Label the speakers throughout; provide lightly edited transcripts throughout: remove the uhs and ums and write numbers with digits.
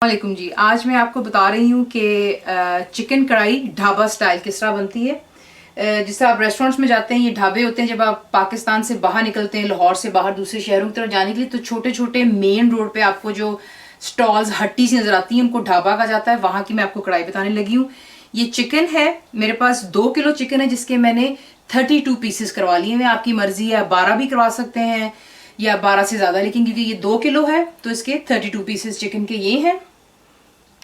Speaker 1: वालेकुम जी। आज मैं आपको बता रही हूँ कि चिकन कढ़ाई ढाबा स्टाइल किस तरह बनती है। जिससे आप रेस्टोरेंट्स में जाते हैं, ये ढाबे होते हैं जब आप पाकिस्तान से बाहर निकलते हैं, लाहौर से बाहर दूसरे शहरों की तरफ जाने के लिए, तो छोटे छोटे मेन रोड पे आपको जो स्टॉल्स हट्टी सी नजर आती हैं उनको ढाबा कहा जाता है। वहाँ की मैं आपको कढ़ाई बताने लगी हूँ। ये चिकन है, मेरे पास 2 किलो चिकन है जिसके मैंने 32 पीसेस करवा लिए हैं। आपकी मर्जी है, 12 भी करवा सकते हैं या 12 से ज़्यादा, लेकिन क्योंकि ये 2 किलो है तो इसके 32 पीसेस चिकन के ये हैं।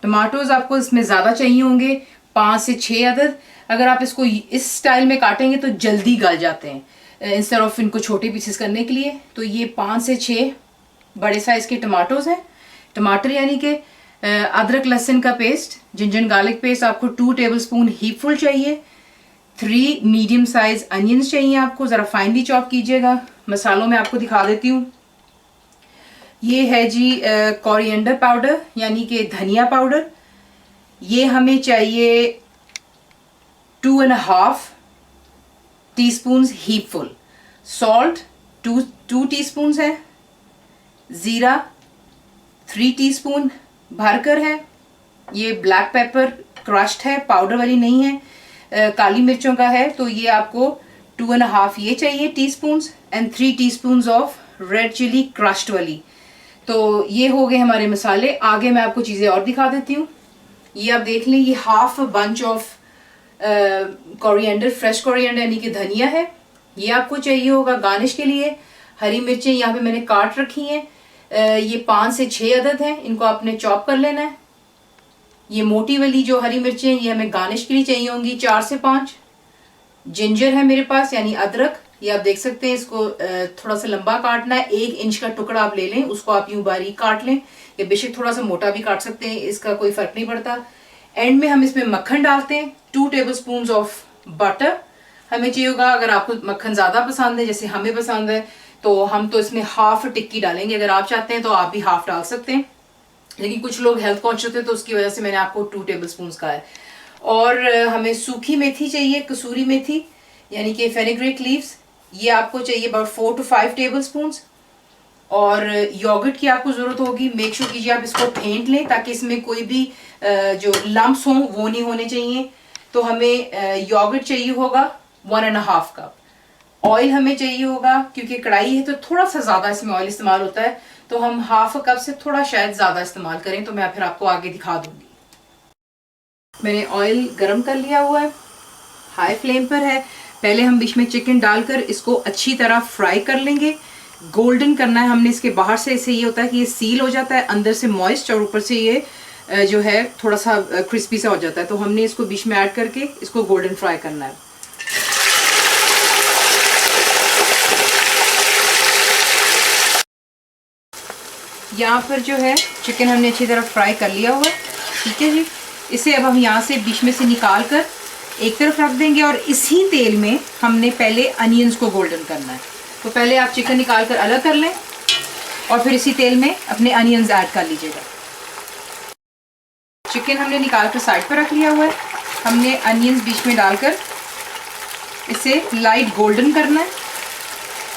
Speaker 1: टमाटोज आपको इसमें ज़्यादा चाहिए होंगे, 5 से 6 अदद। अगर आप इसको इस स्टाइल में काटेंगे तो जल्दी गल जाते हैं इंस्टेड ऑफ इनको छोटे पीसेस करने के लिए। तो ये 5 से 6 बड़े साइज़ के टमाटोज हैं। टमाटर यानी कि अदरक लहसुन का पेस्ट, जिंजर गार्लिक पेस्ट आपको 2 टेबलस्पून हीपफुल चाहिए। 3 मीडियम साइज अनियंस चाहिए आपको, ज़रा फाइनली चॉप कीजिएगा। मसालों में आपको दिखा देती हूँ। ये है जी कोरिएंडर पाउडर यानी कि धनिया पाउडर। ये हमें चाहिए 2.5 टीस्पून हीपफुल। सॉल्ट 2 टीस्पून है। ज़ीरा 3 टीस्पून भरकर है। ये ब्लैक पेपर क्रश्ड है, पाउडर वाली नहीं है। काली मिर्चों का है तो ये आपको 2.5 ये चाहिए teaspoon and 3 teaspoon of red chilli crushed वाली। तो ये हो गए हमारे मसाले। आगे मैं आपको चीज़ें और दिखा देती हूँ। ये आप देख लें, ये half bunch of coriander, fresh coriander यानी कि धनिया है। ये आपको चाहिए होगा गार्निश के लिए। हरी मिर्चें यहाँ पे मैंने काट रखी हैं, ये 5 से 6 अदद हैं। इनको आपने चॉप कर लेना है। ये मोटी वाली जो हरी मिर्चें ये हमें गार्निश के लिए चाहिए होंगी, 4 से 5। जिंजर है मेरे पास यानी अदरक, ये आप देख सकते हैं। इसको थोड़ा सा लंबा काटना है, 1 इंच का टुकड़ा आप ले लें, उसको आप यूं बारीक काट लें, या बेशक थोड़ा सा मोटा भी काट सकते हैं, इसका कोई फर्क नहीं पड़ता। एंड में हम इसमें मक्खन डालते हैं, 2 टेबलस्पून ऑफ बटर हमें चाहिए होगा। अगर आपको मक्खन ज़्यादा पसंद है जैसे हमें पसंद है तो हम तो इसमें हाफ टिक्की डालेंगे। अगर आप चाहते हैं तो आप भी हाफ डाल सकते हैं, लेकिन कुछ लोग हेल्थ कॉन्शियस होते हैं तो उसकी वजह से मैंने आपको 2 टेबलस्पून का है। और हमें सूखी मेथी चाहिए, कसूरी मेथी यानी कि फेनुग्रीक लीव्स, ये आपको चाहिए अबाउट 4 to 5 टेबलस्पून। और योगर्ट की आपको ज़रूरत होगी। मेक श्योर कीजिए आप इसको फेंट लें ताकि इसमें कोई भी जो लम्प्स हों वो नहीं होने चाहिए। तो हमें योगर्ट चाहिए होगा 1.5 कप। ऑयल हमें चाहिए होगा, क्योंकि कढ़ाई है तो थोड़ा सा ज़्यादा इसमें ऑयल इस्तेमाल होता है, तो हम हाफ कप से थोड़ा शायद ज़्यादा इस्तेमाल करें। तो मैं फिर आपको आगे दिखा दूंगी। मैंने ऑयल गर्म कर लिया हुआ है, हाई फ्लेम पर है। पहले हम बीच में चिकन डालकर इसको अच्छी तरह फ्राई कर लेंगे। गोल्डन करना है हमने इसके बाहर से। इससे ये होता है कि ये सील हो जाता है, अंदर से मॉइस्ट और ऊपर से ये जो है थोड़ा सा क्रिस्पी सा हो जाता है। तो हमने इसको बीच में ऐड करके इसको गोल्डन फ्राई करना है। यहाँ पर जो है चिकन हमने अच्छी तरह फ्राई कर लिया हुआ है, ठीक है जी। इसे अब हम यहाँ से बीच में से निकाल कर एक तरफ रख देंगे और इसी तेल में हमने पहले अनियंस को गोल्डन करना है। तो पहले आप चिकन निकाल कर अलग कर लें और फिर इसी तेल में अपने अनियंस ऐड कर लीजिएगा। चिकन हमने निकाल कर साइड पर रख लिया हुआ है। हमने अनियंस बीच में डालकर इसे लाइट गोल्डन करना है।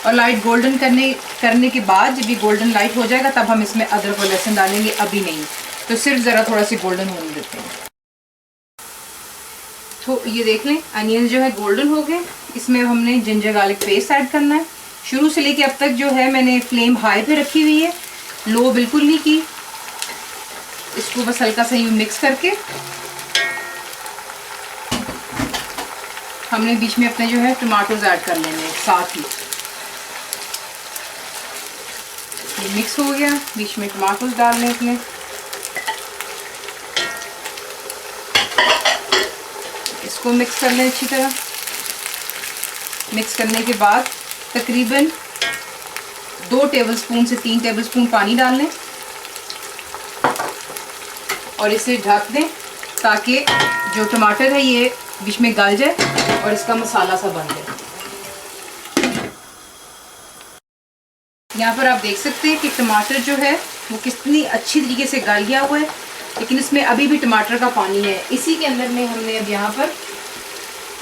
Speaker 1: और लाइट गोल्डन करने के बाद जब ये गोल्डन लाइट हो जाएगा तब हम इसमें अदरक और लहसुन डालेंगे, अभी नहीं। तो सिर्फ ज़रा थोड़ा सा गोल्डन होने देते हैं। तो ये देख लें अनियन जो है गोल्डन हो गए। इसमें हमने जिंजर गार्लिक पेस्ट ऐड करना है। शुरू से लेके अब तक जो है मैंने फ्लेम हाई पे रखी हुई है, लो बिल्कुल नहीं की। इसको बस हल्का सा यूं मिक्स करके हमने बीच में अपने जो है टमाटोज ऐड कर लेने हैं साथ ही। ये मिक्स हो गया, बीच में टमाटोज डाल लें अपने। इसको मिक्स कर लें अच्छी तरह। मिक्स करने के बाद तकरीबन 2 टेबलस्पून से 3 टेबलस्पून पानी डाल लें और इसे ढक दें ताकि जो टमाटर है ये बीच में गल जाए और इसका मसाला सा बन जाए। यहाँ पर आप देख सकते हैं कि टमाटर जो है वो कितनी अच्छी तरीके से गल गया हुआ है, लेकिन इसमें अभी भी टमाटर का पानी है। इसी के अंदर में हमने अब यहाँ पर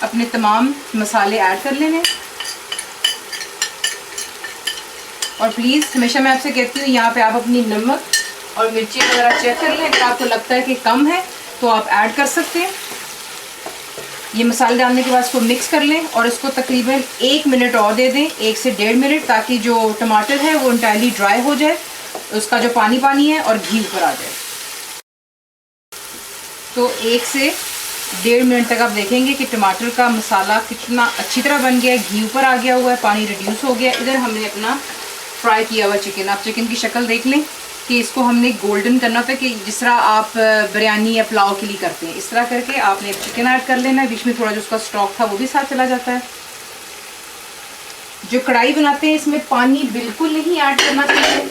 Speaker 1: अपने तमाम मसाले ऐड कर लेने। और प्लीज़ हमेशा मैं आपसे कहती हूँ यहाँ पे आप अपनी नमक और मिर्ची वगैरह चेक कर लें, अगर आपको लगता है कि कम है तो आप ऐड कर सकते हैं। ये मसाले डालने के बाद इसको मिक्स कर लें और इसको तकरीबन 1 मिनट और दे दें, 1 से 1.5 मिनट, ताकि जो टमाटर है वो इंटायरली ड्राई हो जाए, उसका जो पानी पानी है और घी ऊपर आ जाए। तो 1 से 1.5 मिनट तक आप देखेंगे कि टमाटर का मसाला कितना अच्छी तरह बन गया है, घी ऊपर आ गया हुआ है, पानी रिड्यूस हो गया। इधर हमने अपना फ्राई किया हुआ चिकन, आप चिकन की शक्ल देख लें कि इसको हमने गोल्डन करना होता है, कि जिस तरह आप बिरयानी या पुलाव के लिए करते हैं, इस तरह करके आपने चिकन ऐड कर लेना है। बीच में थोड़ा जो उसका स्टॉक था वो भी साथ चला जाता है। जो कढ़ाई बनाते हैं इसमें पानी बिल्कुल नहीं ऐड करना चाहिए,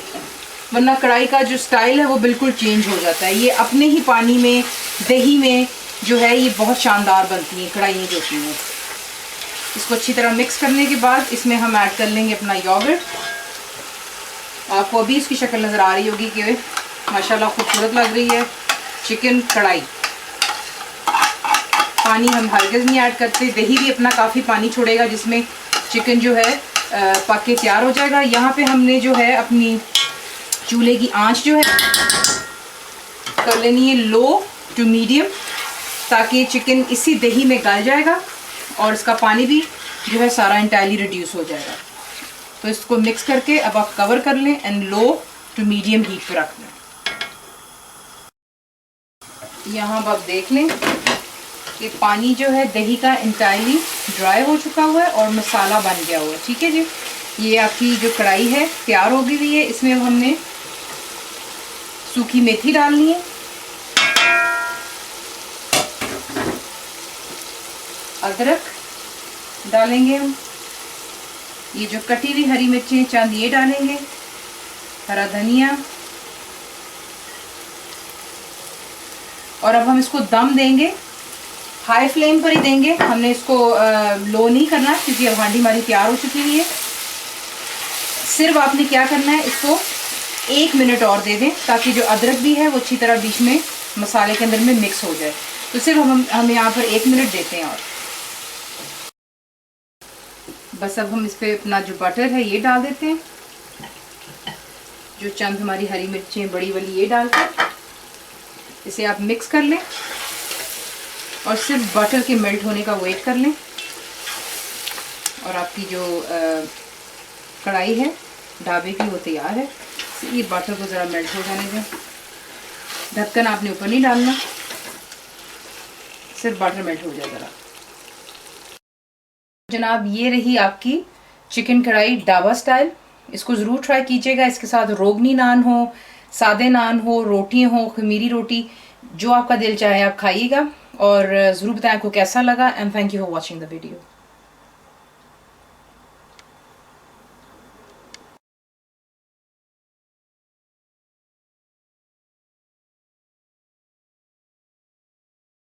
Speaker 1: वरना कढ़ाई का जो स्टाइल है वो बिल्कुल चेंज हो जाता है। ये अपने ही पानी में, दही में जो है ये बहुत शानदार बनती हैं कढ़ाइयाँ जो होती हैं। इसको अच्छी तरह मिक्स करने के बाद इसमें हम ऐड कर लेंगे अपना योगर्ट। आपको अभी इसकी शक्ल नज़र आ रही होगी कि माशाल्लाह खूबसूरत लग रही है चिकन कढ़ाई। पानी हम हरगिज़ नहीं ऐड करते, दही भी अपना काफ़ी पानी छोड़ेगा, जिसमें चिकन जो है पक के तैयार हो जाएगा। यहाँ पे हमने जो है अपनी चूल्हे की आंच जो है कर लेनी है लो टू मीडियम, ताकि चिकन इसी दही में गल जाएगा और इसका पानी भी जो है सारा इंटायरली रिड्यूस हो जाएगा। तो इसको मिक्स करके अब आप कवर कर लें and low to medium heat पे रख लें। यहाँ अब आप देख लें कि पानी जो है दही का इंटायरली ड्राई हो चुका हुआ है और मसाला बन गया हुआ है। ठीक है जी, ये आपकी जो कढ़ाई है तैयार हो गई हुई है। इसमें अब हमने सूखी मेथी डालनी है, अदरक डालेंगे हम, ये जो कटी हुई हरी मिर्चें चंद ये डालेंगे, हरा धनिया, और अब हम इसको दम देंगे, हाई फ्लेम पर ही देंगे। हमने इसको लो नहीं करना क्योंकि अब हांडी हमारी तैयार हो चुकी हुई है। सिर्फ आपने क्या करना है, इसको 1 मिनट और दे दें, ताकि जो अदरक भी है वो अच्छी तरह बीच में मसाले के अंदर में मिक्स हो जाए। तो सिर्फ हम यहाँ पर 1 मिनट देते हैं और बस। अब हम इस पर अपना जो बटर है ये डाल देते हैं, जो चंद हमारी हरी मिर्चें बड़ी वाली ये डालकर इसे आप मिक्स कर लें और सिर्फ बटर के मेल्ट होने का वेट कर लें। और आपकी जो कढ़ाई है ढाबे की वो तैयार है। ये बटर को ज़रा मेल्ट हो जाने दें, ढक्कन आपने ऊपर नहीं डालना, सिर्फ बटर मेल्ट हो जाए ज़रा। जनाब ये रही आपकी चिकन कढ़ाई ढाबा स्टाइल। इसको ज़रूर ट्राई कीजिएगा। इसके साथ रोगनी नान हो, सादे नान हो, रोटियाँ हो, खमीरी रोटी, जो आपका दिल चाहे आप खाइएगा और ज़रूर बताएं आपको कैसा लगा। And thank you for watching the video.